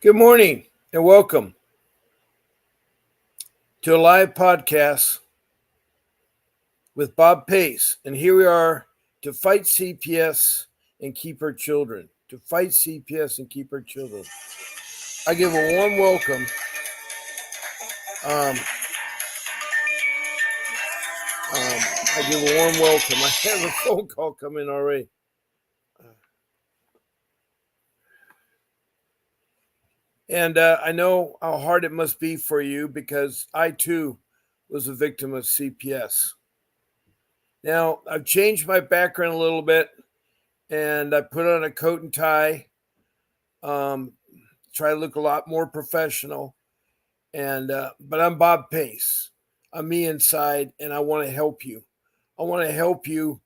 Good morning and welcome to a live podcast with Bob Pace. And here we are to fight CPS and keep our children. To fight CPS and keep our children. I give a warm welcome. I give a warm welcome. I have a phone call coming already. And I know how hard it must be for you because I too was a victim of CPS. Now, I've changed my background a little bit and I put on a coat and tie, try to look a lot more professional. And but I'm Bob Pace. I'm me inside, and I want to help you. I want to help you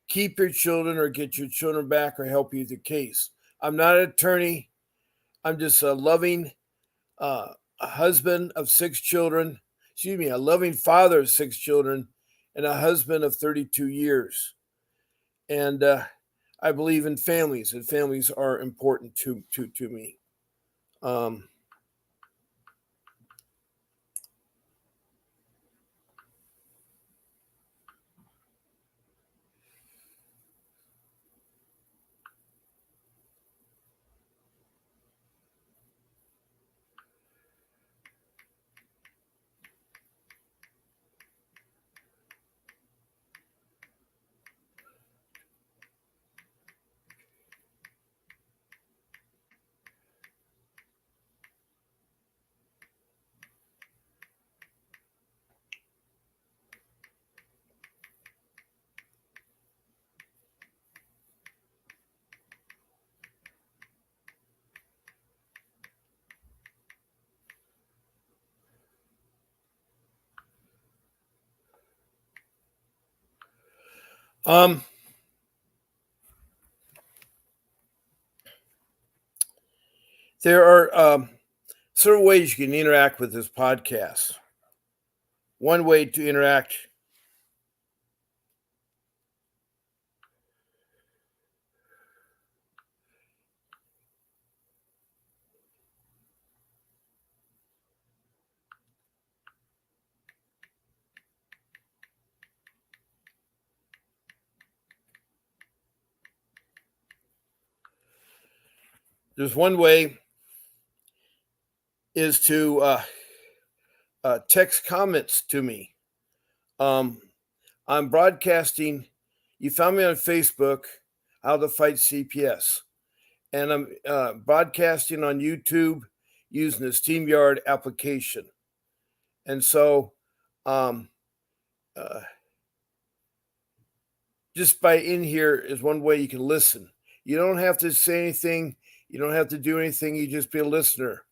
keep your children or get your children back or help you with the case. I'm not an attorney. I'm just a loving a husband of 6 children. Excuse me, a loving father of 6 children, and a husband of 32 years. And I believe in families, and families are important to me. Um, um, there are several ways you can interact with this podcast. One way to interact there's one way is to text comments to me. I'm broadcasting. You found me on Facebook, How to Fight CPS, and I'm broadcasting on YouTube using the StreamYard application. And so, um, uh, just by in here is one way you can listen. You don't have to say anything. You don't have to do anything. You just be a listener,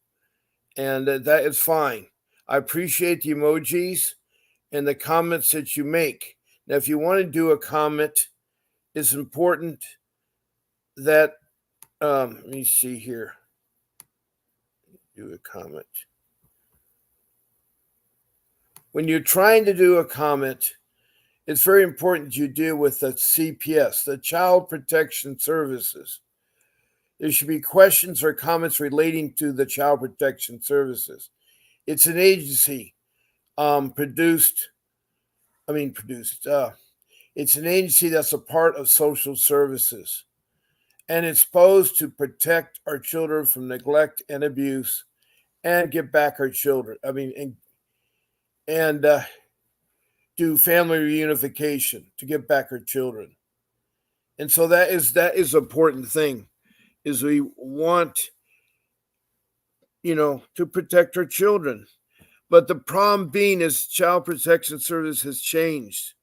and that is fine. I appreciate the emojis and the comments that you make. Now, if you want to do a comment, it's important that let me see here. Do a comment. When you're trying to do a comment, it's very important you deal with the CPS, the Child Protection Services. There should be questions or comments relating to the Child Protection Services. It's an agency produced. It's an agency that's a part of social services, and it's supposed to protect our children from neglect and abuse, and get back our children. And do family reunification to get back our children. And so that is an important thing. Is we want to protect our children. But the problem being is Child Protection Service has changed.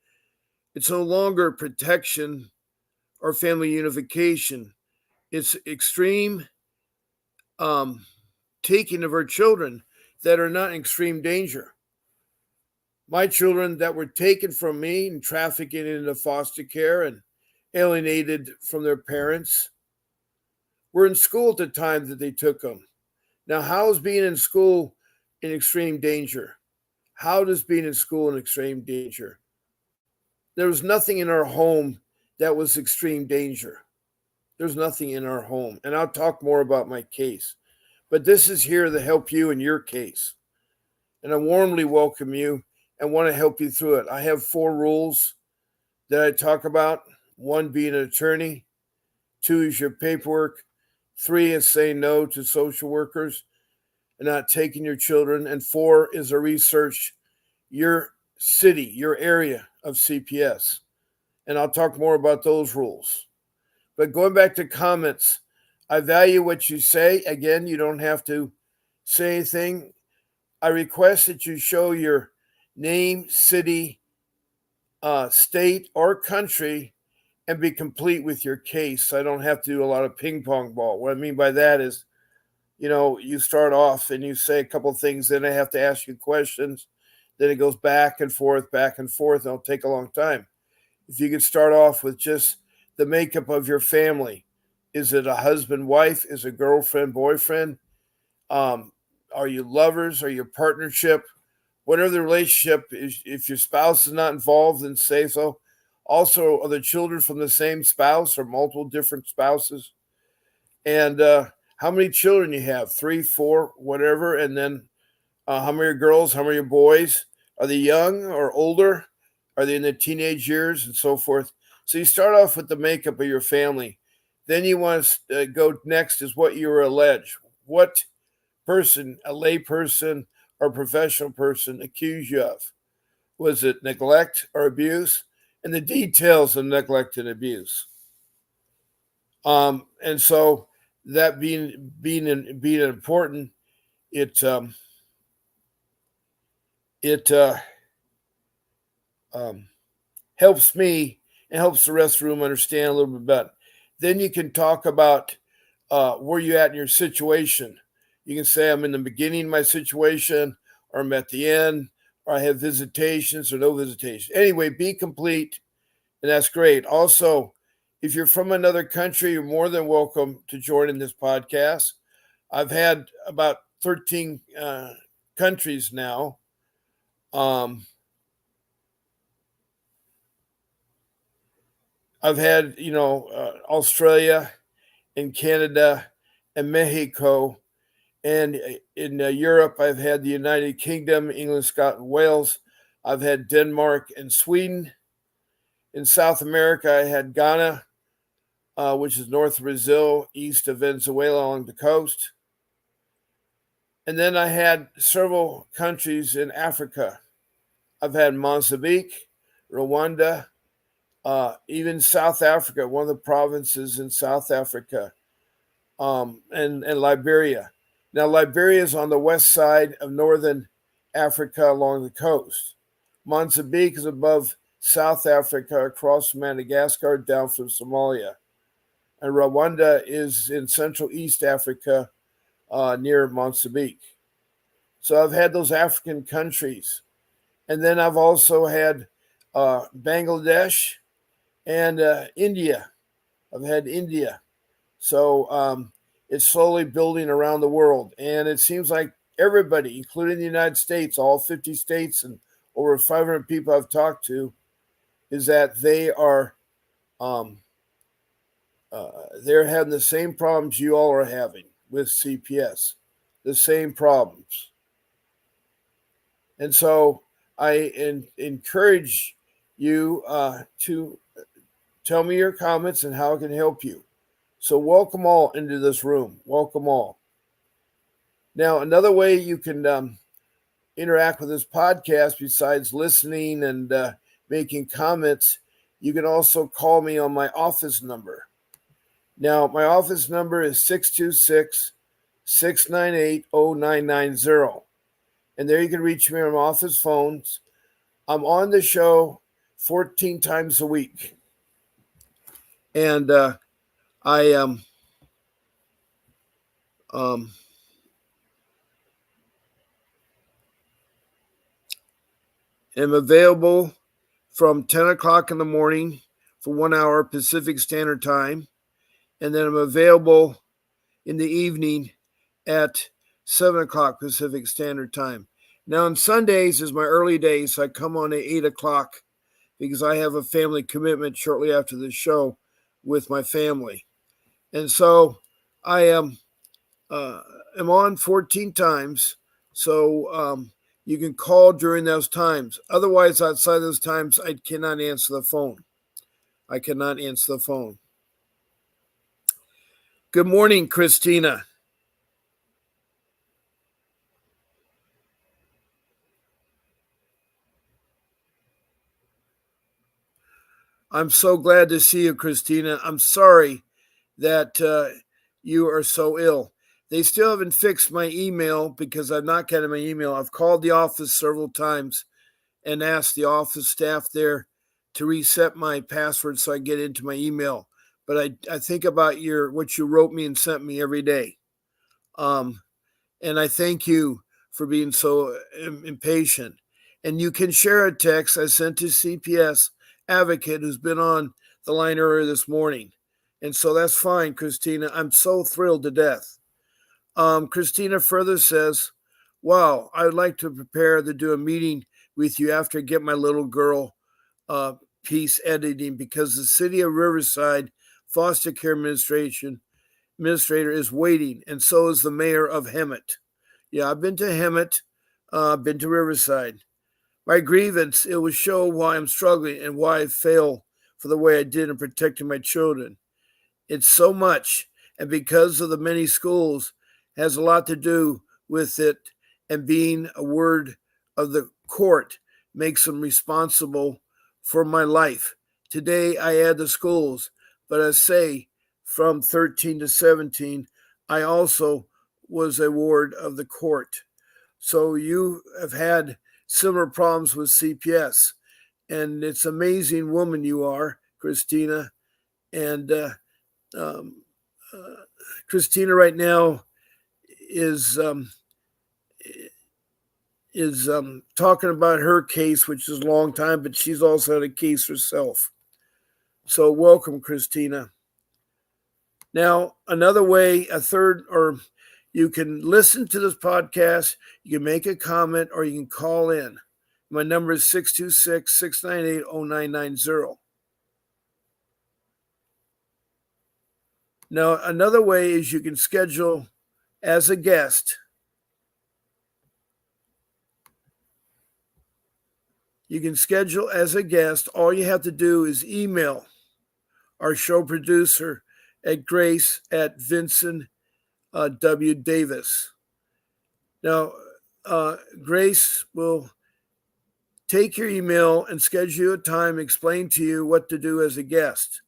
It's no longer protection or family unification. It's extreme taking of our children that are not in extreme danger. My children that were taken from me and trafficked into foster care and alienated from their parents were in school at the time that they took them. Now, how is being in school in extreme danger? How does being in school in extreme danger? There was nothing in our home that was extreme danger. There's nothing in our home. And I'll talk more about my case. But this is here to help you in your case. And I warmly welcome you and want to help you through it. I have 4 rules that I talk about. 1 being an attorney, 2 is your paperwork, 3 is saying no to social workers and not taking your children, and 4 is a research your city, your area of CPS. And I'll talk more about those rules. But going back to comments, I value what you say. Again, you don't have to say anything. I request that you show your name, city, state, or country and be complete with your case. I don't have to do a lot of ping pong ball. What I mean by that is, you start off and you say a couple of things, then I have to ask you questions. Then it goes back and forth, and it'll take a long time. If you could start off with just the makeup of your family. Is it a husband, wife? Is it girlfriend, boyfriend? Are you lovers? Are you partnership? Whatever the relationship is, if your spouse is not involved, then say so. Also, are the children from the same spouse or multiple different spouses? And how many children you have? 3, 4, whatever. And then how many are girls? How many are boys? Are they young or older? Are they in the teenage years and so forth? So you start off with the makeup of your family. Then you want to go next is what you were alleged. What person, a lay person or professional person, accused you of? Was it neglect or abuse? And the details of neglect and abuse. And so that being important, it helps me and helps the rest of the room understand a little bit better. Then you can talk about where you're at in your situation. You can say, I'm in the beginning of my situation, or I'm at the end, or I have visitations or no visitation. Anyway, be complete, and that's great. Also, if you're from another country, you're more than welcome to join in this podcast. I've had about 13 countries now. I've had, Australia and Canada and Mexico. And in Europe, I've had the United Kingdom, England, Scotland, Wales. I've had Denmark and Sweden. In South America, I had Ghana, which is north of Brazil, east of Venezuela along the coast. And then I had several countries in Africa. I've had Mozambique, Rwanda, even South Africa, one of the provinces in South Africa, and Liberia. Now, Liberia is on the west side of northern Africa along the coast. Mozambique is above South Africa, across Madagascar, down from Somalia. And Rwanda is in Central East Africa, near Mozambique. So I've had those African countries. And then I've also had Bangladesh and India. I've had India. So it's slowly building around the world. And it seems like everybody, including the United States, all 50 states and over 500 people I've talked to, is that they are they're having the same problems you all are having with CPS, the same problems. And so I encourage you to tell me your comments and how I can help you. So welcome all into this room. Welcome all. Now, another way you can interact with this podcast, besides listening and making comments, you can also call me on my office number. Now, my office number is 626-698-0990. And there you can reach me on my office phones. I'm on the show 14 times a week. And I am am available from 10 o'clock in the morning for 1 hour Pacific Standard Time. And then I'm available in the evening at 7 o'clock Pacific Standard Time. Now, on Sundays is my early days, so I come on at 8 o'clock because I have a family commitment shortly after the show with my family. And so I am am on 14 times, so you can call during those times. Otherwise, outside those times, I cannot answer the phone. I cannot answer the phone. Good morning, Christina. I'm so glad to see you, Christina. I'm sorry that you are so ill. They still haven't fixed my email because I've not gotten my email. I've called the office several times and asked the office staff there to reset my password so I get into my email. But I think about what you wrote me and sent me every day. And I thank you for being so impatient. And you can share a text I sent to CPS advocate who's been on the line earlier this morning. And so that's fine, Christina. I'm so thrilled to death. Christina further says, wow, I would like to prepare to do a meeting with you after I get my little girl piece editing because the city of Riverside foster care administrator is waiting, and so is the mayor of Hemet. Yeah, I've been to Hemet, been to Riverside. My grievance, it will show why I'm struggling and why I fail for the way I did in protecting my children. It's so much, and because of the many schools, has a lot to do with it, and being a word of the court makes them responsible for my life. Today, I add the schools, but I say from 13 to 17, I also was a ward of the court. So you have had similar problems with CPS, and it's amazing woman you are, Christina. And um, Christina right now is talking about her case, which is a long time, but she's also had a case herself. So welcome, Christina. Now, another way, you can listen to this podcast, you can make a comment, or you can call in. My number is 626-698-0990. Now, another way is you can schedule as a guest. You can schedule as a guest. All you have to do is email our show producer at Grace at Vincent W. Davis. Now, Grace will take your email and schedule a time, explain to you what to do as a guest.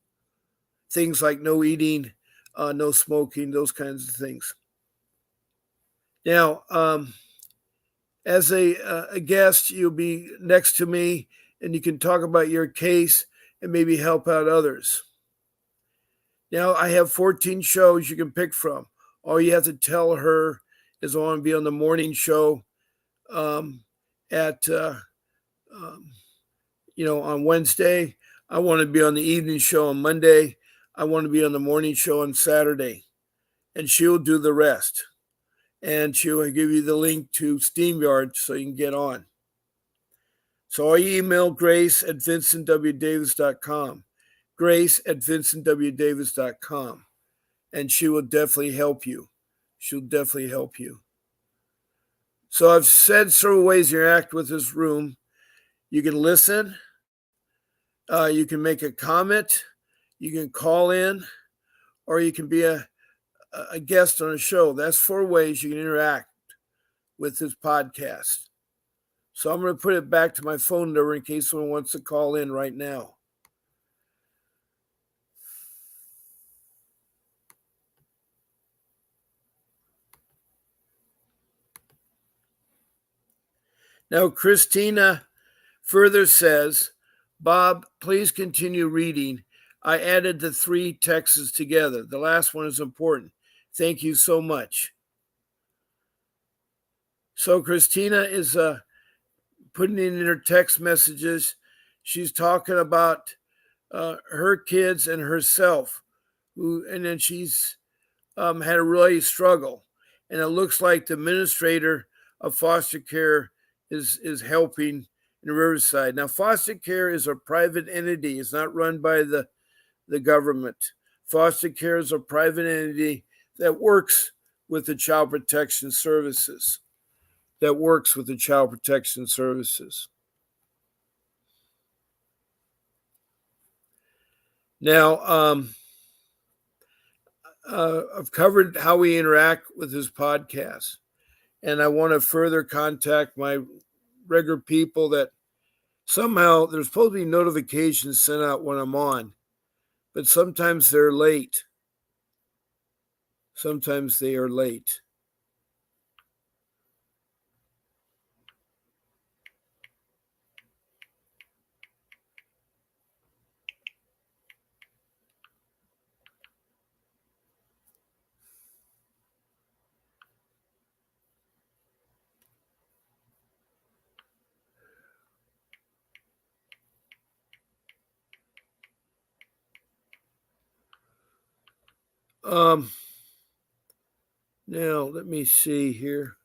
Things like no eating, no smoking, those kinds of things. Now, as a guest, you'll be next to me and you can talk about your case and maybe help out others. Now, I have 14 shows you can pick from. All you have to tell her is I want to be on the morning show on Wednesday. I want to be on the evening show on Monday. I want to be on the morning show on Saturday. And she'll do the rest. And she'll give you the link to SteamYard so you can get on. So I email Grace at vincentwdavis.com. Grace at vincentwdavis.com. And she will definitely help you. She'll definitely help you. So I've said several ways you interact with this room. You can listen. You can make a comment. You can call in. Or you can be a guest on a show. That's 4 ways you can interact with this podcast. So I'm going to put it back to my phone number in case someone wants to call in right now. Now, Christina further says, Bob, please continue reading. I added the 3 texts together. The last one is important. Thank you so much. So Christina is putting in her text messages. She's talking about her kids and herself, and then she's had a really struggle. And it looks like the administrator of foster care is helping in Riverside. Now, foster care is a private entity. It's not run by the government. Foster care is a private entity that works with the Child Protection Services, that works with the Child Protection Services. Now, I've covered how we interact with this podcast, and I want to further contact my regular people that somehow there's supposed to be notifications sent out when I'm on, but sometimes they're late. Sometimes they are late. Now let me see here.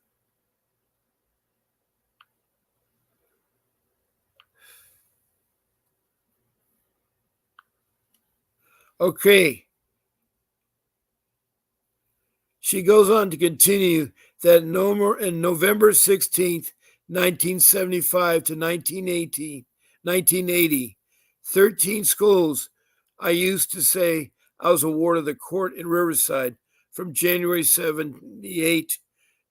Okay. She goes on to continue that no more in November 16th, 1975 to 1980, 13 schools. I used to say I was a ward of the court in Riverside from January 78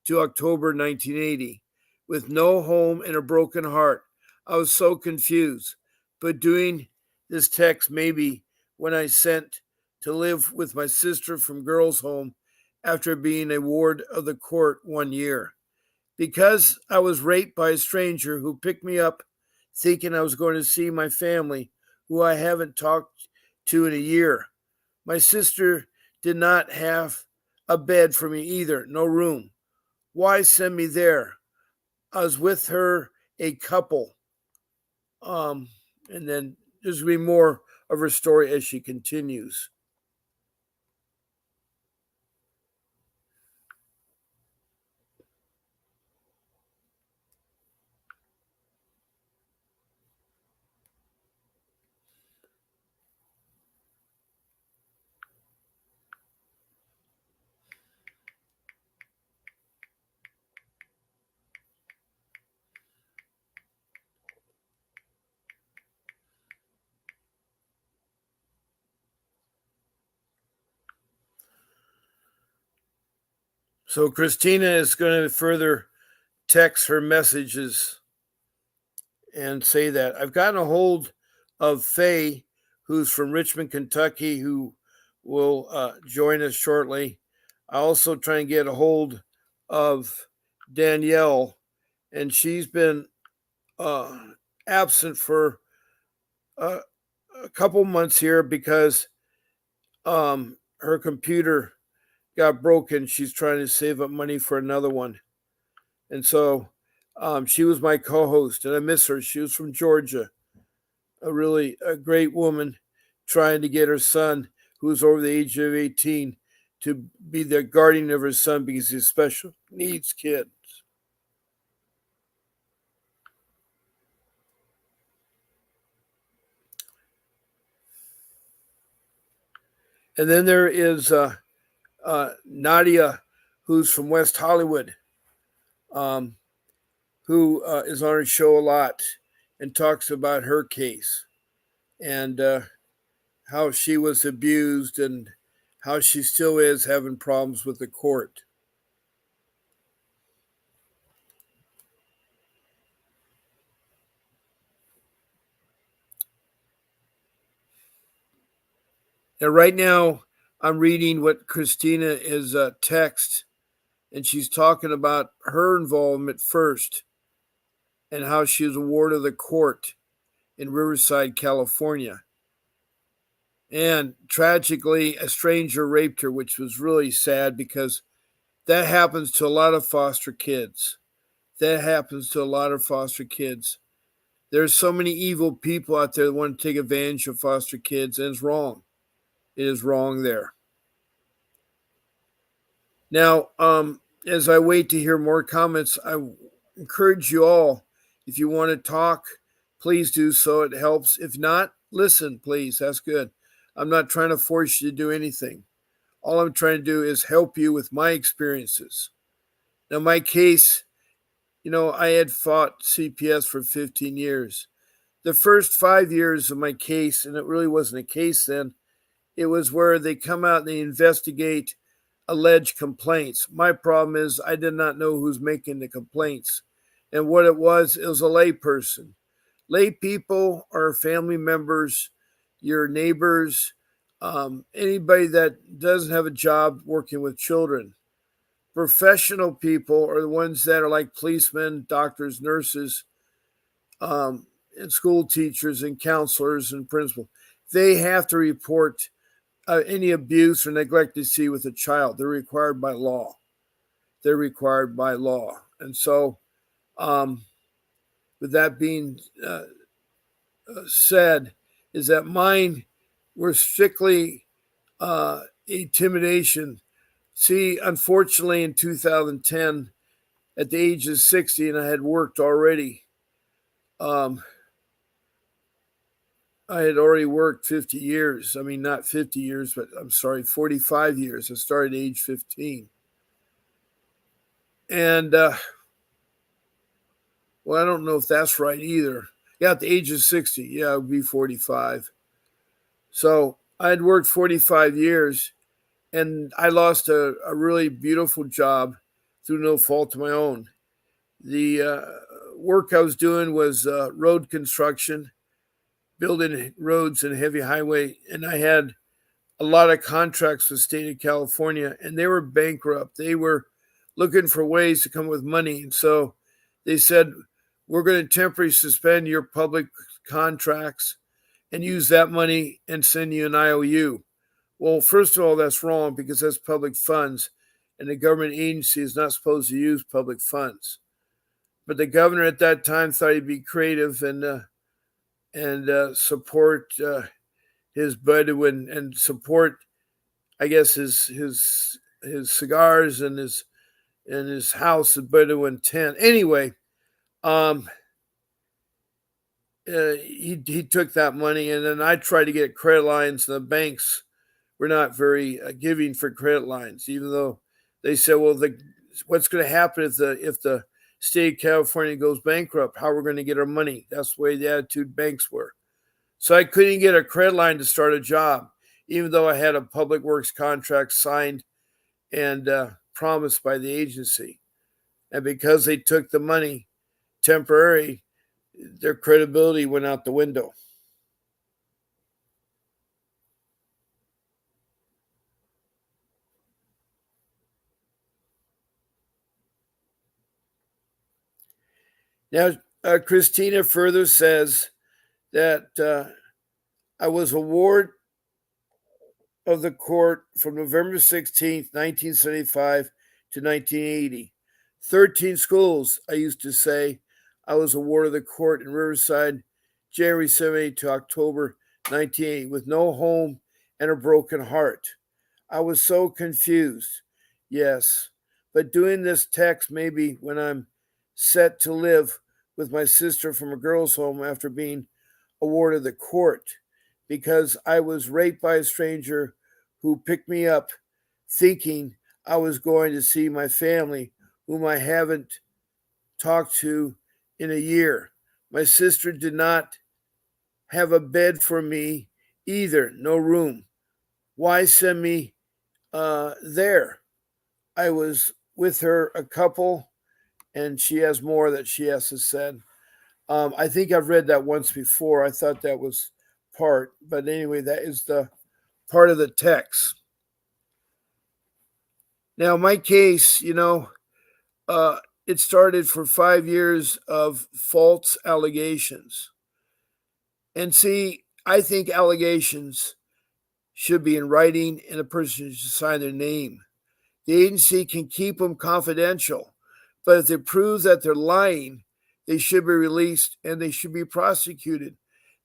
to October 1980 with no home and a broken heart. I was so confused, but doing this text maybe when I sent to live with my sister from girls' home after being a ward of the court 1 year. Because I was raped by a stranger who picked me up thinking I was going to see my family, who I haven't talked to in a year. My sister did not have a bed for me either, no room. Why send me there? I was with her, a couple. And then there's going to be more of her story as she continues. So Christina is going to further text her messages and say that I've gotten a hold of Faye, who's from Richmond, Kentucky, who will join us shortly. I also try and get a hold of Danielle, and she's been absent for a couple months here because her computer got broken. She's trying to save up money for another one. And so she was my co-host, and I miss her. She was from Georgia, a great woman trying to get her son, who's over the age of 18, to be the guardian of her son because he's a special needs kid. And then there is Nadia, who's from West Hollywood, who is on our show a lot and talks about her case and how she was abused and how she still is having problems with the court. Now, right now, I'm reading what Christina is text, and she's talking about her involvement first and how she was a ward of the court in Riverside, California. And tragically, a stranger raped her, which was really sad because that happens to a lot of foster kids. That happens to a lot of foster kids. There's so many evil people out there that want to take advantage of foster kids, and it's wrong. It is wrong there. Now, as I wait to hear more comments, I encourage you all, if you want to talk, please do so. It helps. If not, listen, please. That's good. I'm not trying to force you to do anything. All I'm trying to do is help you with my experiences. Now, my case, I had fought CPS for 15 years. The first 5 years of my case, and it really wasn't a case then, it was where they come out and they investigate alleged complaints. My problem is I did not know who's making the complaints. And what it was a layperson. Lay people are family members, your neighbors, anybody that doesn't have a job working with children. Professional people are the ones that are like policemen, doctors, nurses, and school teachers and counselors and principals. They have to report any abuse or neglect they see with a child. They're required by law. They're required by law. And so, um, with that being said, is that mine were strictly intimidation. See, unfortunately, in 2010, at the age of 60, and I had worked already, um, I had already worked 50 years. I mean, not 50 years, but I'm sorry, 45 years. I started at age 15. And, well, I don't know if that's right either. Yeah, at the age of 60, yeah, it would be 45. So I had worked 45 years and I lost a really beautiful job through no fault of my own. The work I was doing was road construction, building roads and heavy highway, and I had a lot of contracts with the state of California, and they were bankrupt. They were looking for ways to come with money, and so they said, "We're going to temporarily suspend your public contracts and use that money and send you an IOU." Well, first of all, that's wrong because that's public funds, and the government agency is not supposed to use public funds. But the governor at that time thought he'd be creative and support his Bedouin and support, I guess, his cigars and his house at Bedouin tent. Anyway, um, he took that money, and then I tried to get credit lines, and the banks were not very giving for credit lines, even though they said, "Well, what's going to happen if the state of California goes bankrupt? How we're going to get our money?" That's the way the attitude banks were. So I couldn't get a credit line to start a job, even though I had a public works contract signed and promised by the agency. And because they took the money temporary, their credibility went out the window. Now, Christina further says that I was a ward of the court from November 16th, 1975 to 1980. 13 schools, I used to say. I was a ward of the court in Riverside, January 78 to October 1980, with no home and a broken heart. I was so confused. Yes, but doing this text maybe when I'm set to live with my sister from a girls' home after being awarded the court because I was raped by a stranger who picked me up thinking I was going to see my family, whom I haven't talked to in a year. My sister did not have a bed for me either, no room. Why send me there? I was with her a couple, and she has more that she has to said. I think I've read that once before. I thought that was part, but anyway, that is the part of the text. Now, my case, it started for 5 years of false allegations. And see, I think allegations should be in writing and a person should sign their name. The agency can keep them confidential, but if they prove that they're lying, they should be released and they should be prosecuted.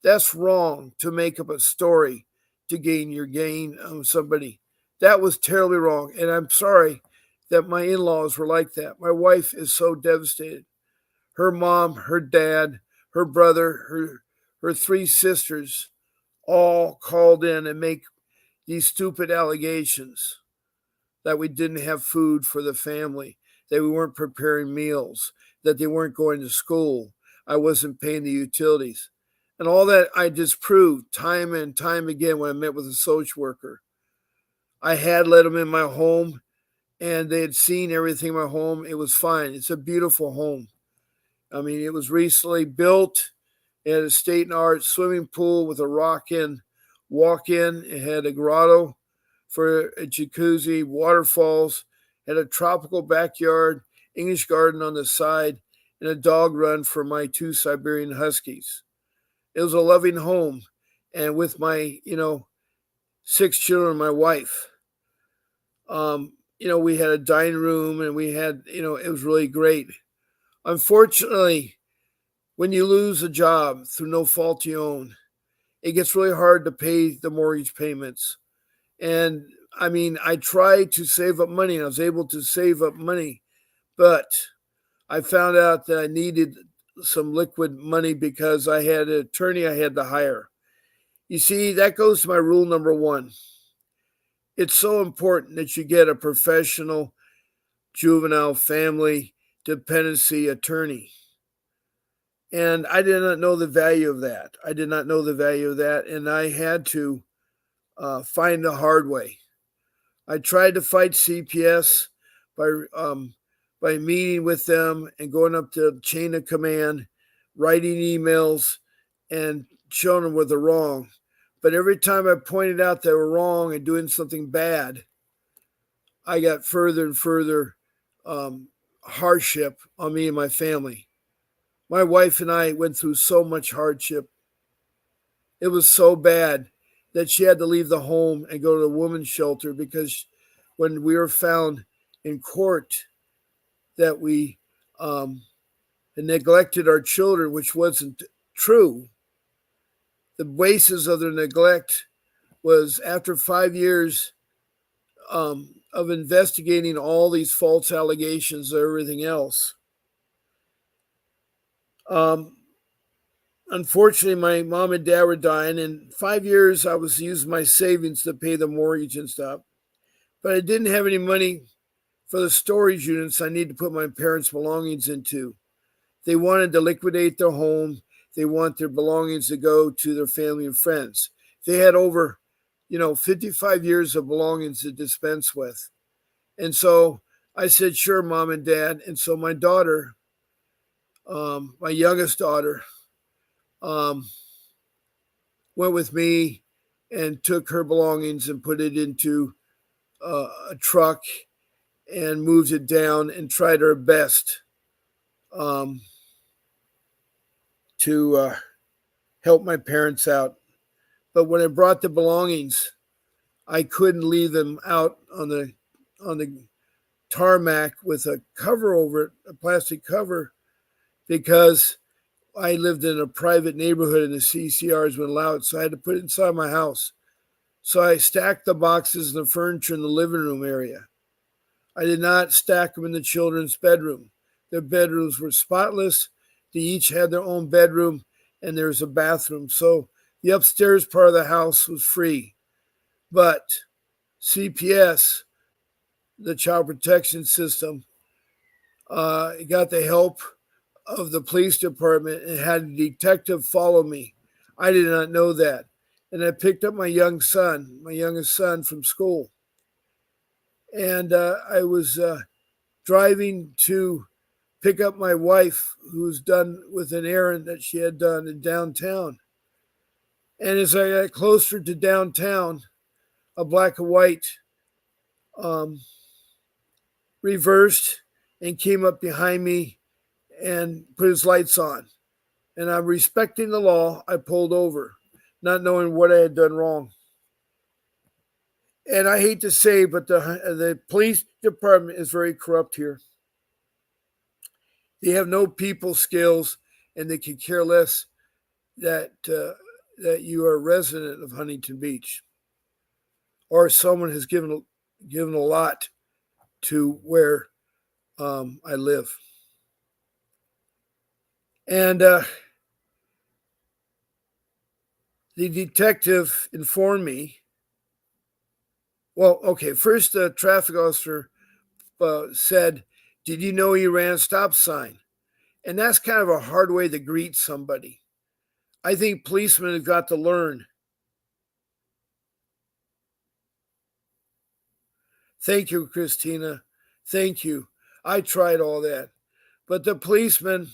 That's wrong to make up a story to gain your gain on somebody. That was terribly wrong. And I'm sorry that my in laws were like that. My wife is so devastated. Her mom, her dad, her brother, her three sisters all called in and make these stupid allegations. that we didn't have food for the family, that we weren't preparing meals, that they weren't going to school. I wasn't paying the utilities. And all that I disproved time and time again when I met with a social worker. I had let them in my home and they had seen everything in my home. It was fine. It's a beautiful home. I mean, it was recently built. It had a state and art swimming pool with a rock in walk in. It had a grotto for a jacuzzi, waterfalls, had a tropical backyard, English garden on the side, and a dog run for my 2 Siberian Huskies. It was a loving home. And with my, 6 children and my wife, we had a dining room and we had, it was really great. Unfortunately, when you lose a job through no fault of your own, it gets really hard to pay the mortgage payments. And I mean, I tried to save up money and I was able to save up money, but I found out that I needed some liquid money because I had an attorney I had to hire. You see, that goes to my rule number one. It's so important that you get a professional juvenile family dependency attorney. And I did not know the value of that. I did not know the value of that. And I had to find the hard way. I tried to fight CPS by meeting with them and going up the chain of command, writing emails, and showing them what they're wrong. But every time I pointed out they were wrong and doing something bad, I got further and further hardship on me and my family. My wife and I went through so much hardship. It was so bad that she had to leave the home and go to the women's shelter because when we were found in court that we had neglected our children, which wasn't true, the basis of their neglect was after 5 years of investigating all these false allegations and everything else. Unfortunately, my mom and dad were dying. In 5 years, I was using my savings to pay the mortgage and stuff. But I didn't have any money for the storage units I needed to put my parents' belongings into. They wanted to liquidate their home. They want their belongings to go to their family and friends. They had over, 55 years of belongings to dispense with. And so I said, sure, mom and dad. And so my daughter, my youngest daughter, went with me and took her belongings and put it into a truck and moved it down and tried her best to help my parents out. But when I brought the belongings, I couldn't leave them out on the tarmac with a cover over it, a plastic cover, because I lived in a private neighborhood and the CCRs would allow it. So I had to put it inside my house. So I stacked the boxes and the furniture in the living room area. I did not stack them in the children's bedroom. Their bedrooms were spotless. They each had their own bedroom and there was a bathroom. So the upstairs part of the house was free. But CPS, the Child Protection System, got the help of the police department and had a detective follow me. I did not know that. And I picked up my youngest son from school. And I was driving to pick up my wife, who was done with an errand that she had done in downtown. And as I got closer to downtown, a black and white reversed and came up behind me and put his lights on. And I'm respecting the law. I pulled over, not knowing what I had done wrong. And I hate to say, but the police department is very corrupt here. They have no people skills, and they could care less that you are a resident of Huntington Beach, or someone has given a lot to where I live. And the detective informed me Well, okay, first the traffic officer said, "Did you know you ran a stop sign?" And that's kind of a hard way to greet somebody. I think policemen have got to learn. Thank you, Christina. Thank you. I tried all that. But the policeman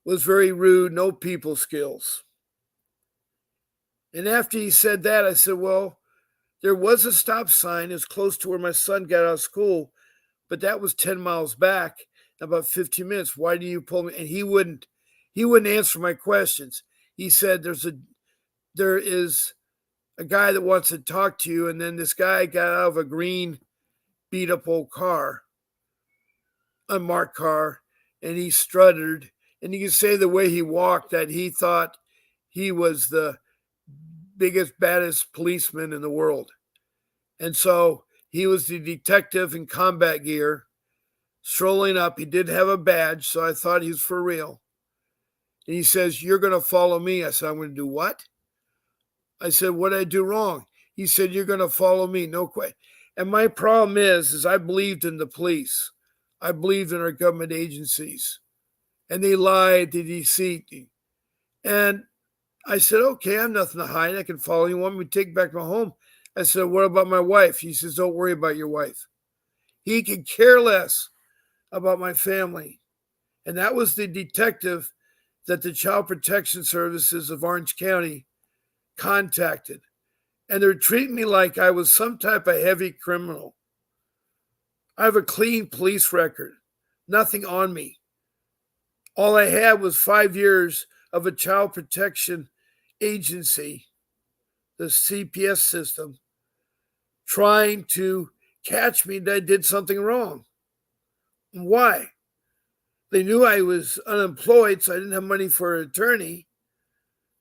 was very rude, no people skills. And after he said that, I said, "Well, there was a stop sign as close to where my son got out of school, but that was 10 miles back, about 15 minutes. Why do you pull me?" And he wouldn't answer my questions. He said, there is a guy that wants to talk to you. And then this guy got out of a green beat up old car, unmarked car, and he strutted. And you can say the way he walked that he thought he was the biggest, baddest policeman in the world. And so he was the detective in combat gear strolling up. He did have a badge, so I thought he was for real. And he says, "You're going to follow me." I said, "I'm going to do what?" I said, "What did I do wrong?" He said, "You're going to follow me." No question. And my problem is I believed in the police. I believed in our government agencies. And they lied, they deceived me. And I said, "Okay, I have nothing to hide. I can follow you. Want me to take back my home?" I said, "What about my wife?" He says, "Don't worry about your wife." He could care less about my family. And that was the detective that the Child Protection Services of Orange County contacted. And they're treating me like I was some type of heavy criminal. I have a clean police record, nothing on me. All I had was 5 years of a child protection agency, the CPS system, trying to catch me that I did something wrong. Why? They knew I was unemployed, so I didn't have money for an attorney.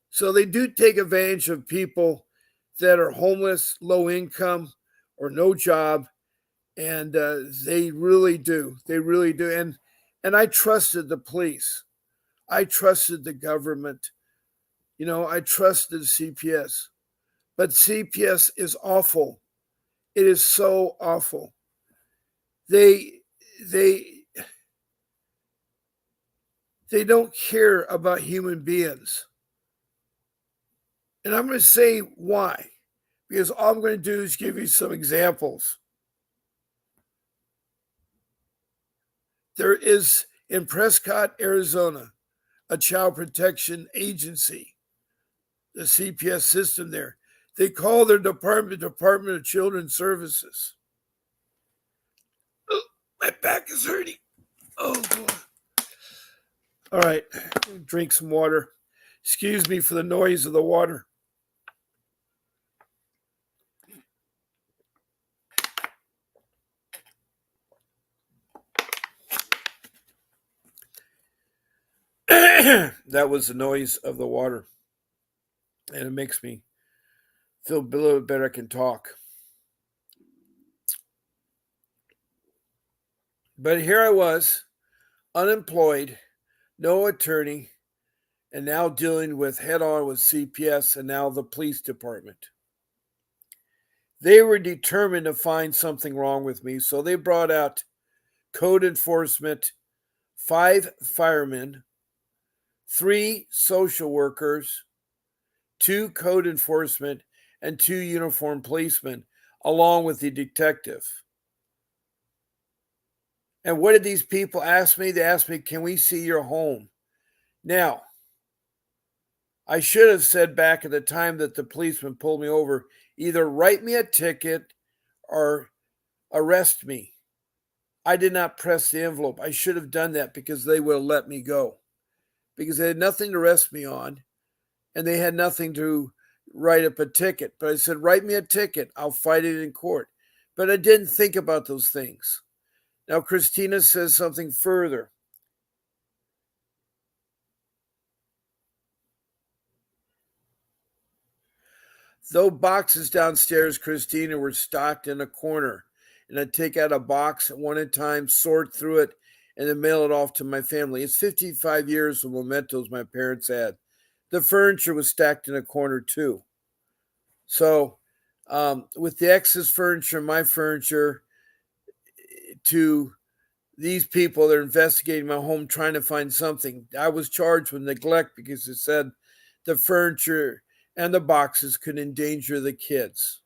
So they do take advantage of people that are homeless, low income, or no job, and they really do. They really do. And I trusted the police. I trusted the government. I trusted CPS. But CPS is awful. It is so awful. They they they don't care about human beings. And I'm going to say why. Because all I'm going to do is give you some examples. There is in Prescott, Arizona, a child protection agency, the CPS system there. They call their department Department of Children's Services. Oh, my back is hurting. Oh, boy. All right, drink some water. Excuse me for the noise of the water. That was the noise of the water. And it makes me feel a little bit better. I can talk. But here I was, unemployed, no attorney, and now dealing with head on with CPS and now the police department. They were determined to find something wrong with me, so they brought out code enforcement, 5 firemen, 3 social workers, 2 code enforcement, and 2 uniformed policemen, along with the detective. And what did these people ask me? They asked me, "Can we see your home?" Now, I should have said back at the time that the policeman pulled me over, either write me a ticket or arrest me. I did not press the envelope. I should have done that because they would have let me go. Because they had nothing to arrest me on and they had nothing to write up a ticket. But I said, "Write me a ticket. I'll fight it in court." But I didn't think about those things. Now, Christina says something further. Though boxes downstairs, Christina, were stocked in a corner, and I'd take out a box at one at a time, sort through it, and then mail it off to my family. It's 55 years of mementos my parents had. The furniture was stacked in a corner too. So with the excess furniture, my furniture, to these people that are investigating my home trying to find something. I was charged with neglect because it said the furniture and the boxes could endanger the kids.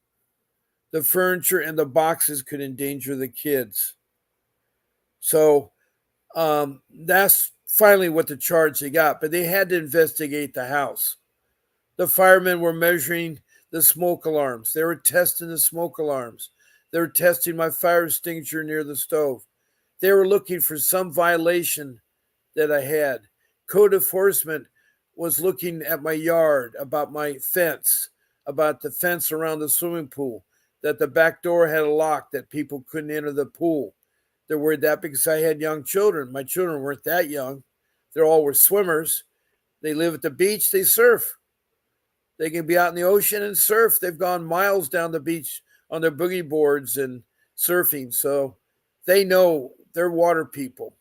The furniture and the boxes could endanger the kids. So that's finally what the charge they got. But they had to investigate the house. The firemen were measuring the smoke alarms. They were testing the smoke alarms. They were testing my fire extinguisher near the stove. They were looking for some violation that I had. Code enforcement was looking at my yard, about my fence, about the fence around the swimming pool, that the back door had a lock that people couldn't enter the pool. They're worried that because I had young children. My children weren't that young. They all were swimmers. They live at the beach. They surf. They can be out in the ocean and surf. They've gone miles down the beach on their boogie boards and surfing. So they know they're water people.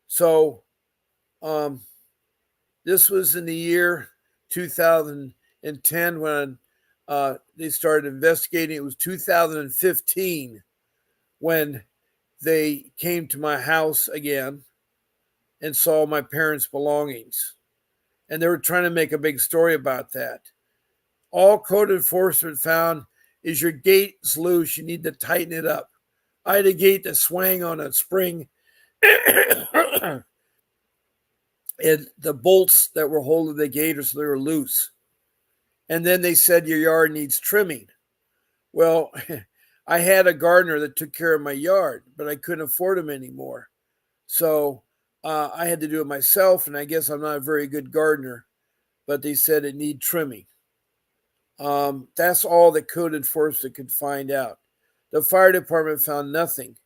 So this was in the year 2010 when they started investigating. It was 2015 when they came to my house again and saw my parents' belongings. And they were trying to make a big story about that. All code enforcement found is your gate's loose. You need to tighten it up. I had a gate that swang on a spring. And the bolts that were holding the gate, so they were loose. And then they said your yard needs trimming. Well, I had a gardener that took care of my yard, but I couldn't afford him anymore. So I had to do it myself, and I guess I'm not a very good gardener, but they said it needed trimming. That's all that code enforcement could find out. The fire department found nothing.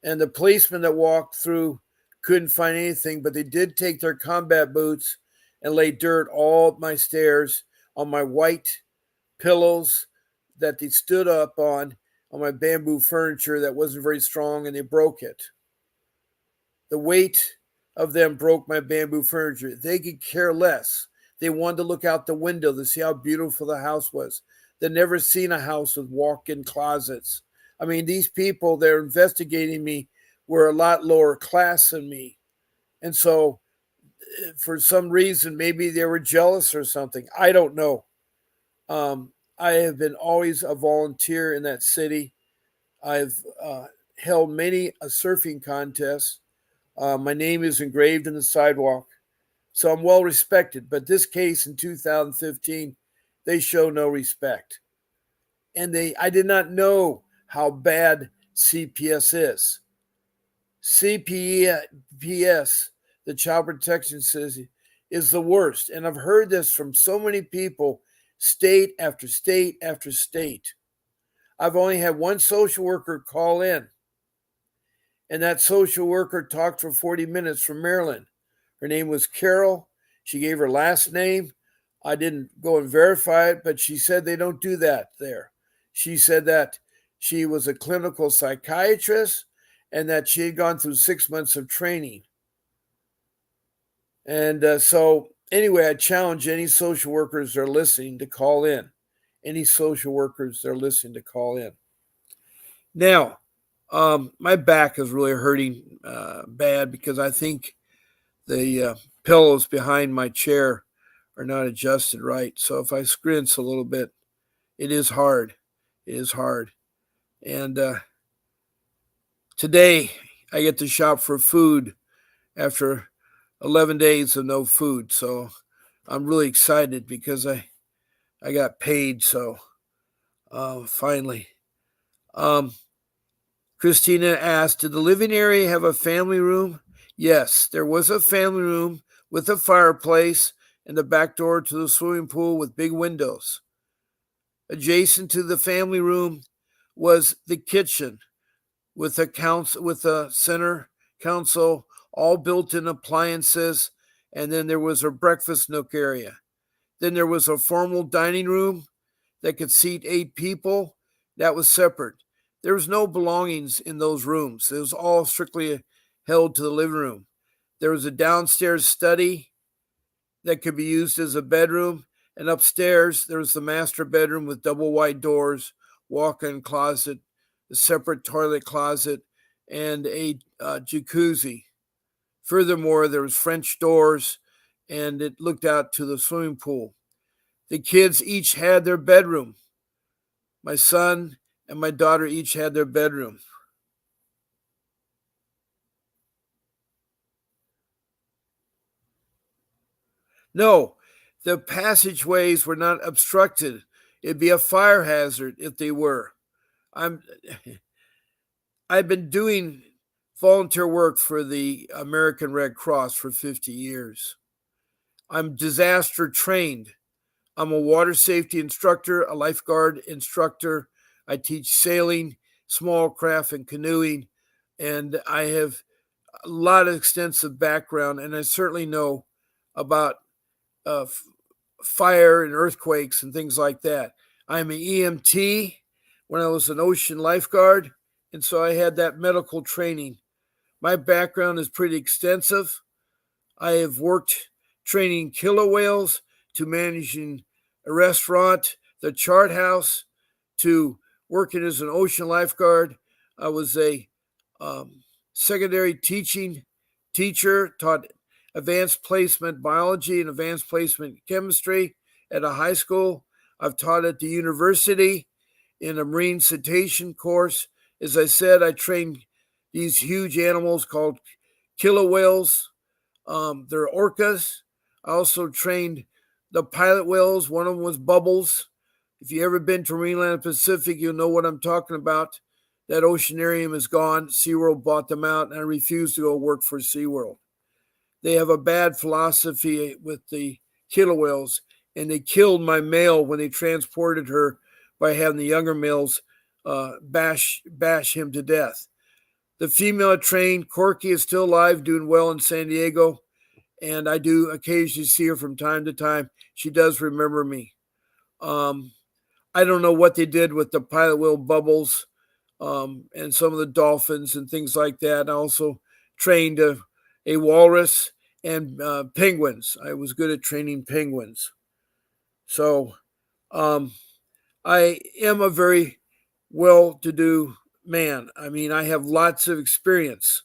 And the policemen that walked through couldn't find anything, but they did take their combat boots and lay dirt all up my stairs on my white pillows that they stood up on my bamboo furniture that wasn't very strong, and they broke it. The weight of them broke my bamboo furniture. They could care less. They wanted to look out the window to see how beautiful the house was. They'd never seen a house with walk-in closets. I mean, these people, they're investigating me, were a lot lower class than me. And so for some reason, maybe they were jealous or something. I don't know. I have been always a volunteer in that city. I've held many a surfing contest. My name is engraved in the sidewalk. So I'm well respected. But this case in 2015, they show no respect. And I did not know how bad CPS is. CPS, the Child Protection System, is the worst. And I've heard this from so many people, state after state after state. I've only had one social worker call in, and that social worker talked for 40 minutes from Maryland. Her name was Carol. She gave her last name. I didn't go and verify it, but she said they don't do that there. She said that she was a clinical psychiatrist and that she had gone through 6 months of training. And so anyway, I challenge any social workers that are listening to call in. Any social workers that are listening to call in. Now, my back is really hurting bad because I think the pillows behind my chair are not adjusted right. So if I scrinch a little bit, it is hard. It is hard. And today I get to shop for food after 11 days of no food. So I'm really excited because I got paid. So finally. Christina asked, did the living area have a family room? Yes, there was a family room with a fireplace and the back door to the swimming pool with big windows. Adjacent to the family room was the kitchen with a center console, all built-in appliances, and then there was a breakfast nook area. Then there was a formal dining room that could seat 8 people. That was separate. There was no belongings in those rooms. It was all strictly held to the living room. There was a downstairs study that could be used as a bedroom, And upstairs, there was the master bedroom with double wide doors, walk-in closet, a separate toilet closet, and a jacuzzi. Furthermore, there was French doors, and it looked out to the swimming pool. The kids each had their bedroom. My son and my daughter each had their bedroom. No, the passageways were not obstructed. It'd be a fire hazard if they were. I'm I've been doing volunteer work for the American Red Cross for 50 years. I'm disaster trained. I'm a water safety instructor, a lifeguard instructor. I teach sailing, small craft, and canoeing. And I have a lot of extensive background, and I certainly know about uh, fire and earthquakes and things like that. I'm an EMT when I was an ocean lifeguard, and so I had that medical training. My background is pretty extensive. I have worked training killer whales to managing a restaurant, the chart house, to working as an ocean lifeguard. I was a secondary teaching teacher, taught advanced placement biology and advanced placement chemistry at a high school. I've taught at the university in a marine cetacean course. As I said, I trained these huge animals called killer whales. They're orcas. I also trained the pilot whales. One of them was Bubbles. If you ever been to Marineland Pacific, you'll know what I'm talking about. That oceanarium is gone. SeaWorld bought them out, and I refuse to go work for SeaWorld. They have a bad philosophy with the killer whales, and they killed my male when they transported her by having the younger males bash him to death. The female I trained, Corky, is still alive, doing well in San Diego, and I do occasionally see her from time to time. She does remember me. I don't know what they did with the pilot whale Bubbles and some of the dolphins and things like that. I also trained a walrus and penguins. I was good at training penguins. So I am a very well-to-do man. I mean, I have lots of experience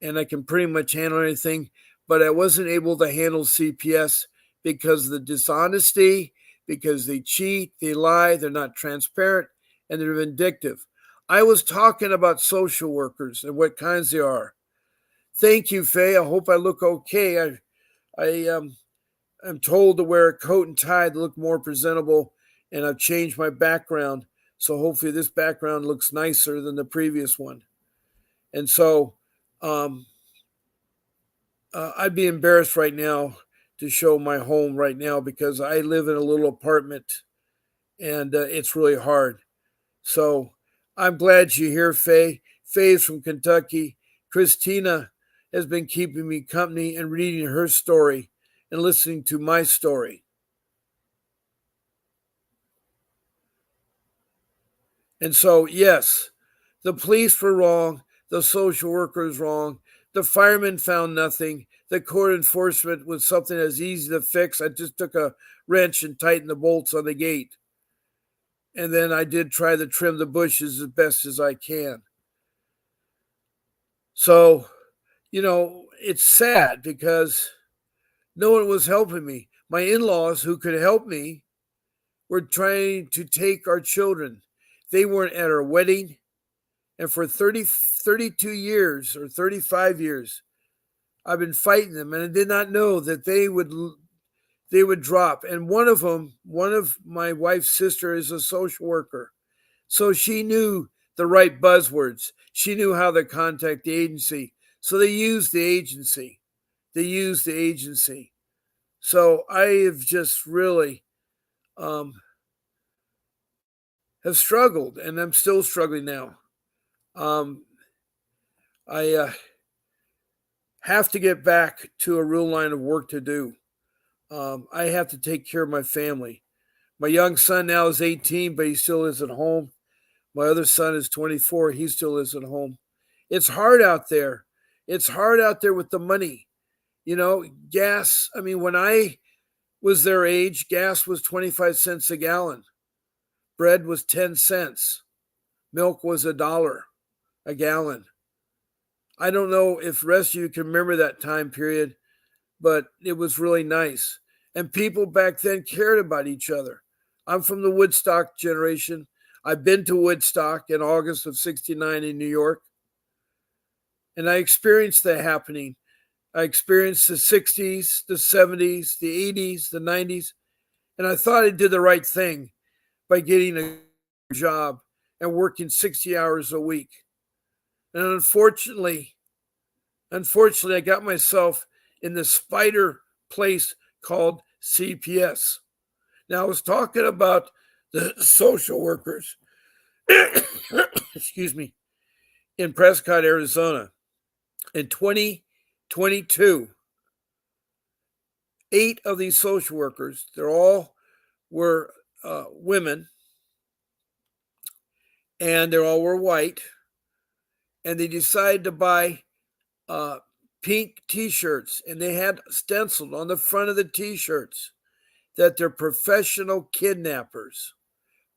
and I can pretty much handle anything, but I wasn't able to handle CPS because of the dishonesty, because they cheat, they lie, they're not transparent, and they're vindictive. I was talking about social workers and what kinds they are. Thank you, Faye. I hope I look okay. I'm told to wear a coat and tie to look more presentable, and I've changed my background. So hopefully this background looks nicer than the previous one. And so I'd be embarrassed right now to show my home right now because I live in a little apartment and it's really hard. So I'm glad you're here, Faye. Faye is from Kentucky. Christina has been keeping me company and reading her story and listening to my story. And so, yes, the police were wrong. The social worker was wrong. The firemen found nothing. The court enforcement was something that's easy to fix. I just took a wrench and tightened the bolts on the gate. And then I did try to trim the bushes as best as I can. So, it's sad because no one was helping me. My in laws, who could help me, were trying to take our children. They weren't at our wedding. And for 32 years or 35 years, I've been fighting them. And I did not know that they would drop. And one of my wife's sister is a social worker. So she knew the right buzzwords. She knew how to contact the agency. So they used the agency. So I have just really have struggled, and I'm still struggling now. I have to get back to a real line of work to do. I have to take care of my family. My young son now is 18, but he still is at home. My other son is 24. He still is at home. It's hard out there. It's hard out there with the money. Gas. I mean, when I was their age. Gas was 25 cents a gallon. Bread was 10 cents. Milk was $1 a gallon. I don't know if the rest of you can remember that time period, but it was really nice. And people back then cared about each other. I'm from the Woodstock generation. I've been to Woodstock in August of '69 in New York. And I experienced that happening. I experienced the 60s, the 70s, the 80s, the 90s. And I thought I did the right thing by getting a job and working 60 hours a week. And unfortunately, I got myself in this spider place called CPS. Now, I was talking about the social workers, excuse me, in Prescott, Arizona. In 2022, 8 of these social workers, they all were women, and they all were white, and they decided to buy pink T-shirts, and they had stenciled on the front of the T-shirts that they're professional kidnappers.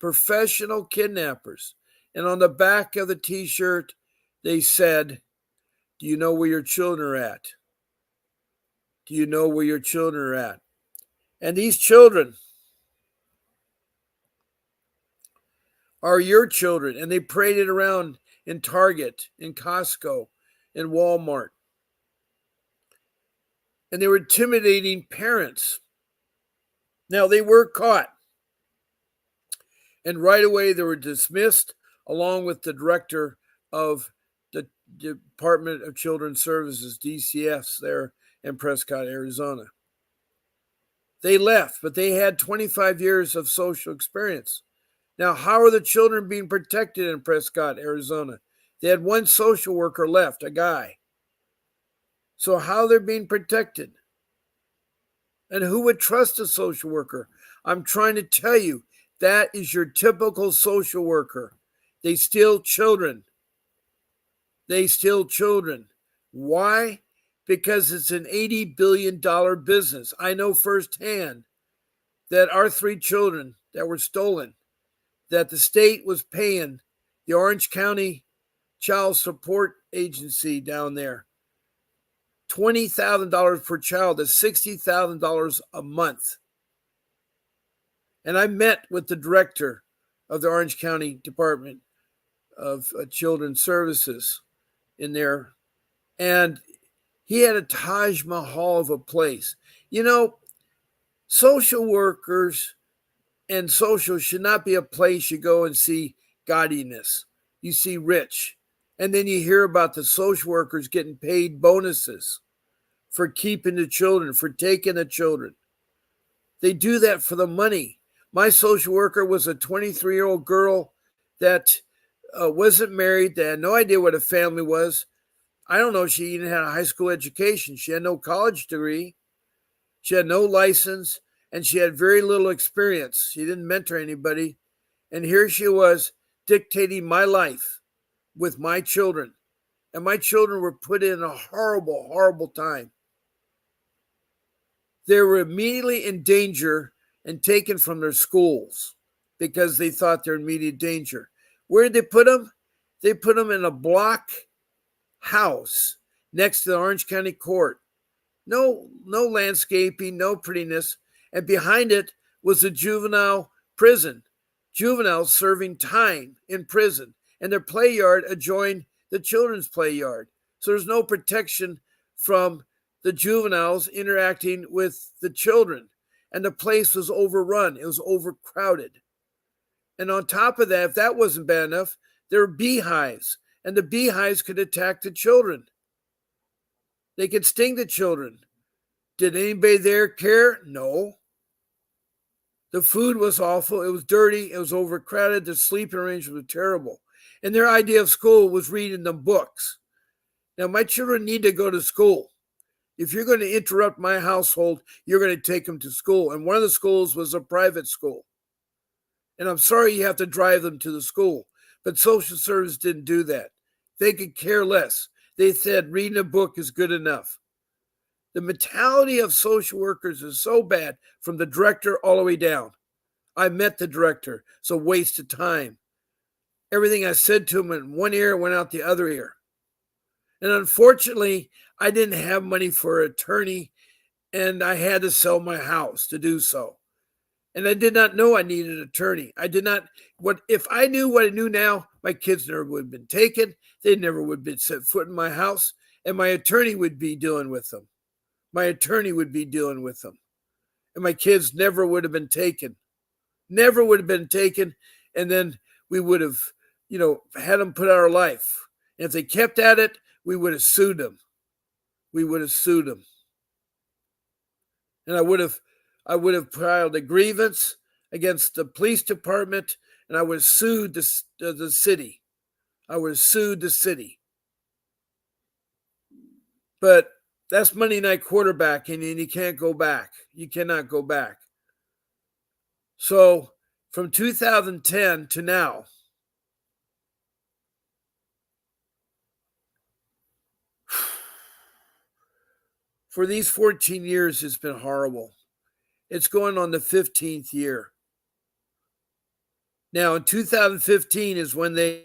Professional kidnappers. And on the back of the T-shirt, they said, "Do you know where your children are at? Do you know where your children are at?" And these children are your children. And they paraded around in Target, in Costco, in Walmart. And they were intimidating parents. Now, they were caught. And right away, they were dismissed, along with the director of the Department of Children's Services, DCS, there in Prescott, Arizona. They left, but they had 25 years of social experience. Now, how are the children being protected in Prescott, Arizona? They had one social worker left, a guy. So how they're being protected? And who would trust a social worker? I'm trying to tell you, that is your typical social worker. They steal children. They steal children. Why? Because it's an $80 billion business. I know firsthand that our 3 children that were stolen, that the state was paying the Orange County Child Support Agency down there $20,000 per child. That's $60,000 a month. And I met with the director of the Orange County Department of Children's Services in there, and he had a Taj Mahal of a place. You know, social workers and social should not be a place you go and see gaudiness. You see rich. And then you hear about the social workers getting paid bonuses for keeping the children, for taking the children. They do that for the money. My social worker was a 23-year-old girl that wasn't married, that had no idea what a family was. I don't know if she even had a high school education. She had no college degree. She had no license, and she had very little experience. She didn't mentor anybody. And here she was dictating my life with my children. And my children were put in a horrible, horrible time. They were immediately in danger and taken from their schools because they thought they're in immediate danger. Where did they put them? They put them in a block house next to the Orange County Court. No landscaping, no prettiness. And behind it was a juvenile prison. Juveniles serving time in prison. And their play yard adjoined the children's play yard. So there's no protection from the juveniles interacting with the children. And the place was overrun. It was overcrowded. And on top of that, if that wasn't bad enough, there were beehives. And the beehives could attack the children. They could sting the children. Did anybody there care? No. The food was awful. It was dirty. It was overcrowded. The sleeping arrangements were terrible. And their idea of school was reading them books. Now, my children need to go to school. If you're going to interrupt my household, you're going to take them to school. And one of the schools was a private school. And I'm sorry you have to drive them to the school. But social service didn't do that. They could care less. They said reading a book is good enough. The mentality of social workers is so bad from the director all the way down. I met the director. It's a waste of time. Everything I said to him in one ear went out the other ear. And unfortunately, I didn't have money for an attorney, and I had to sell my house to do so. And I did not know I needed an attorney. I did not. What if I knew what I knew now? My kids never would have been taken. They never would have been set foot in my house, and my attorney would be dealing with them. My attorney would be dealing with them, and my kids never would have been taken. Never would have been taken, and then we would have, had them put out our life. And if they kept at it, we would have sued them. We would have sued them, and I would have filed a grievance against the police department, and I would have sued the city. I would have sued the city. But that's Monday night quarterbacking, and you can't go back. You cannot go back. So from 2010 to now, for these 14 years, it's been horrible. It's going on the 15th year. Now, in 2015 is when they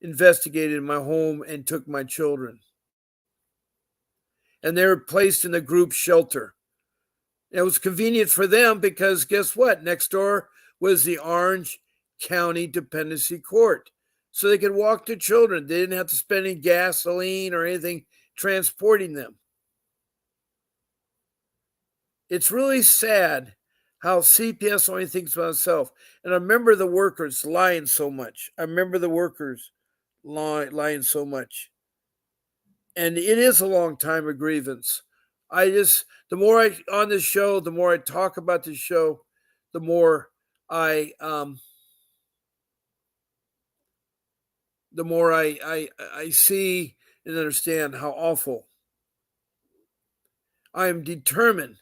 investigated my home and took my children. And they were placed in a group shelter. It was convenient for them because guess what? Next door was the Orange County Dependency Court. So they could walk their children. They didn't have to spend any gasoline or anything transporting them. It's really sad how CPS only thinks about itself. And I remember the workers lying so much. And it is a long time of grievance. The more I on this show, the more I talk about this show, the more I see and understand how awful. I am determined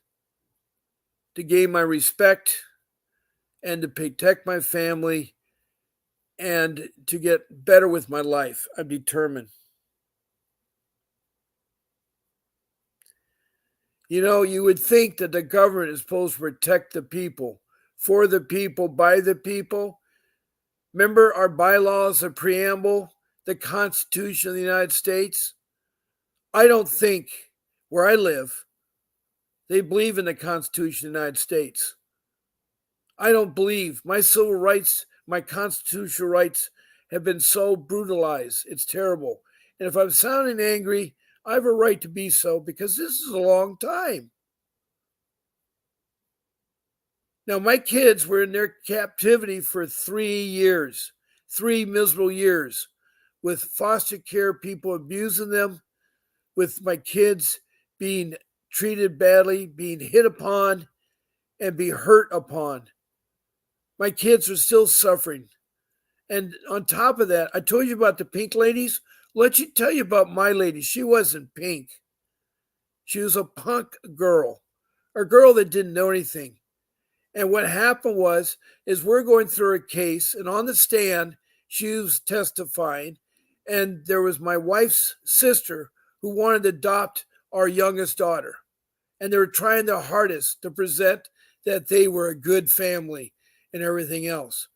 to gain my respect and to protect my family and to get better with my life. I'm determined. You would think that the government is supposed to protect the people, for the people, by the people. Remember our bylaws, the preamble, the Constitution of the United States? I don't think where I live, they believe in the Constitution of the United States. I don't believe my civil rights, my constitutional rights have been so brutalized. It's terrible. And if I'm sounding angry, I have a right to be so because this is a long time. Now, my kids were in their captivity for 3 years, 3 miserable years, with foster care people abusing them, with my kids being treated badly, being hit upon, and be hurt upon. My kids are still suffering. And on top of that, I told you about the pink ladies. Let me tell you about my lady. She wasn't pink. She was a punk girl, a girl that didn't know anything. And what happened is we're going through a case, and on the stand, she was testifying, and there was my wife's sister who wanted to adopt our youngest daughter. And they were trying their hardest to present that they were a good family and everything else.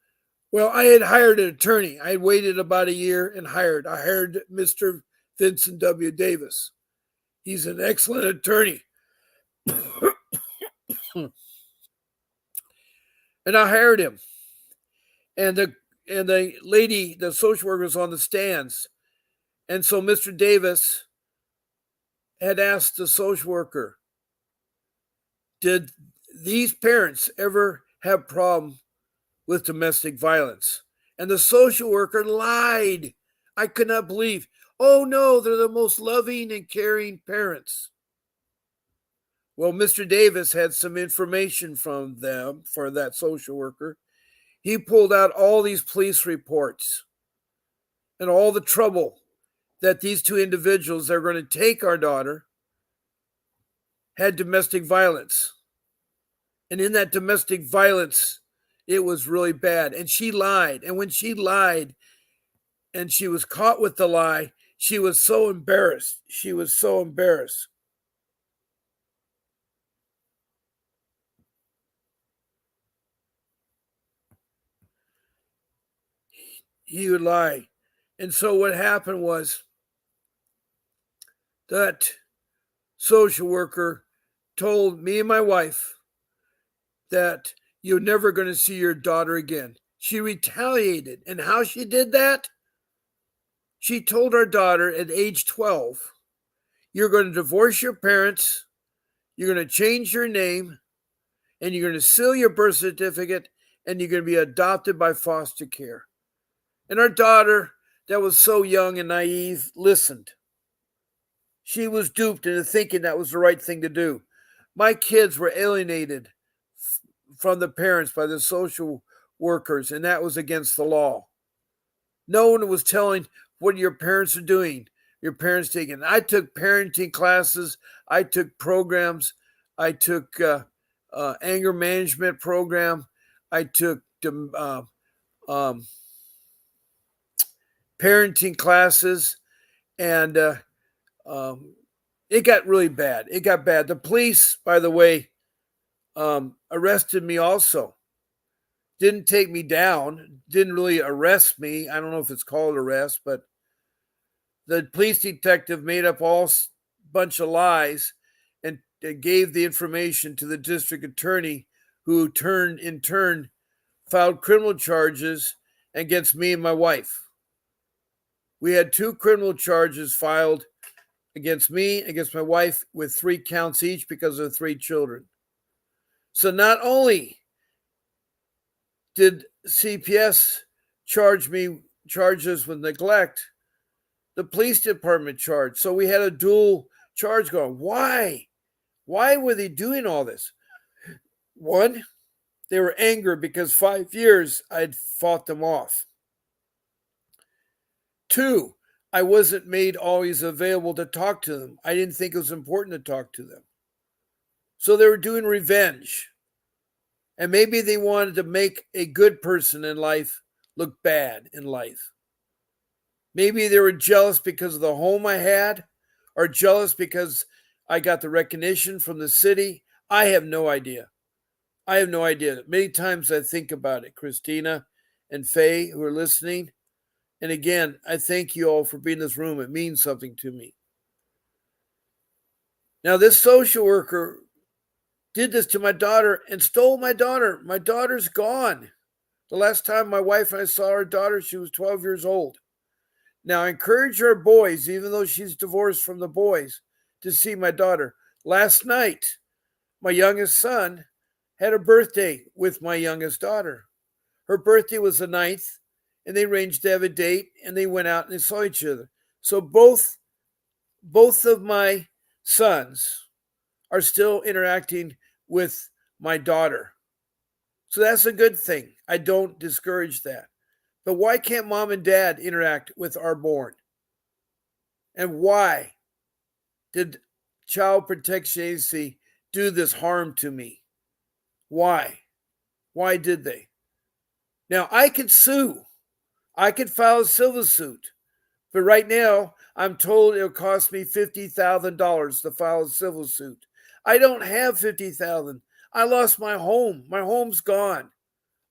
Well, I had hired an attorney. I had waited about a year and I hired Mr. Vincent W. Davis. He's an excellent attorney. And I hired him. And the lady, the social worker, was on the stands. And so Mr. Davis had asked the social worker, did these parents ever have problem with domestic violence? And the social worker lied. I could not believe. Oh no, they're the most loving and caring parents. Well, Mr. Davis had some information from them for that social worker. He pulled out all these police reports and all the trouble that these two individuals that are going to take our daughter had domestic violence. And in that domestic violence, it was really bad. And she lied. And when she lied and she was caught with the lie, she was so embarrassed. She was so embarrassed. He would lie. And so what happened was that social worker told me and my wife that you're never going to see your daughter again. She retaliated. And how she did that? She told our daughter at age 12, you're going to divorce your parents, you're going to change your name, and you're going to seal your birth certificate, and you're going to be adopted by foster care. And our daughter, that was so young and naive, listened. She was duped into thinking that was the right thing to do. My kids were alienated from the parents by the social workers, and that was against the law. No one was telling what your parents are doing. Your parents taking. I took parenting classes. I took programs. I took anger management program. I took parenting classes, and it got really bad. It got bad. The police, by the way, arrested me also. Didn't take me down. Didn't really arrest me. I don't know if it's called arrest, but the police detective made up all bunch of lies and gave the information to the district attorney, who in turn filed criminal charges against me and my wife. We had 2 criminal charges filed against me, against my wife, with 3 counts each because of 3 children. So not only did CPS charge me charges with neglect, the police department charged. So we had a dual charge going. Why? Why were they doing all this? 1, they were angry because 5 years I'd fought them off. 2, I wasn't made always available to talk to them. I didn't think it was important to talk to them. So they were doing revenge. And maybe they wanted to make a good person in life look bad in life. Maybe they were jealous because of the home I had, or jealous because I got the recognition from the city. I have no idea. I have no idea. Many times I think about it, Christina and Faye, who are listening. And again, I thank you all for being in this room. It means something to me. Now, this social worker did this to my daughter and stole my daughter. My daughter's gone. The last time my wife and I saw our daughter, she was 12 years old. Now, I encourage our boys, even though she's divorced from the boys, to see my daughter. Last night, my youngest son had a birthday with my youngest daughter. Her birthday was the 9th, and they arranged to have a date, and they went out and they saw each other. So both of my sons are still interacting with my daughter. So that's a good thing. I don't discourage that. But why can't mom and dad interact with our born? And why did Child Protection Agency do this harm to me? Why? Why did they? Now, I could sue. I could file a civil suit. But right now, I'm told it'll cost me $50,000 to file a civil suit. I don't have $50,000. I lost my home. My home's gone.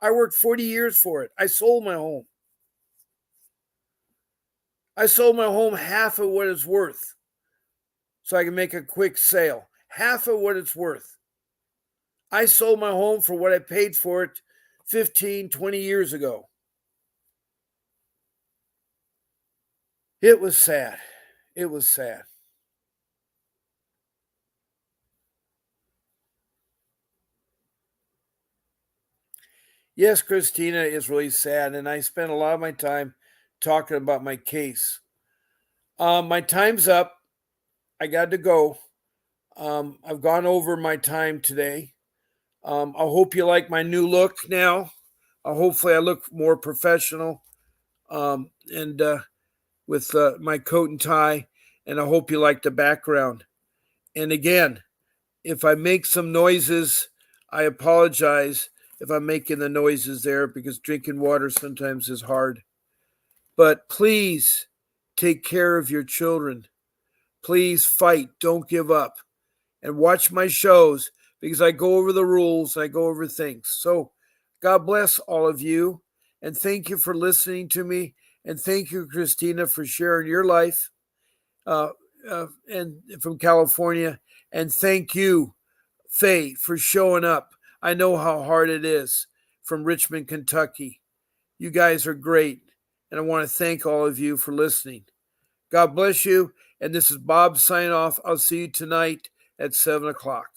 I worked 40 years for it. I sold my home. I sold my home half of what it's worth so I can make a quick sale. Half of what it's worth. I sold my home for what I paid for it 15, 20 years ago. It was sad. It was sad. Yes, Christina, is really sad, and I spent a lot of my time talking about my case. My time's up. I got to go. I've gone over my time today. I hope you like my new look now. Hopefully, I look more professional, and with my coat and tie. And I hope you like the background. And again, if I make some noises, I apologize if I'm making the noises there, because drinking water sometimes is hard. But please take care of your children. Please fight. Don't give up. And watch my shows, because I go over the rules. I go over things. So God bless all of you. And thank you for listening to me. And thank you, Christina, for sharing your life uh, and from California. And thank you, Faye, for showing up. I know how hard it is from Richmond, Kentucky. You guys are great. And I want to thank all of you for listening. God bless you. And this is Bob signing off. I'll see you tonight at 7 o'clock.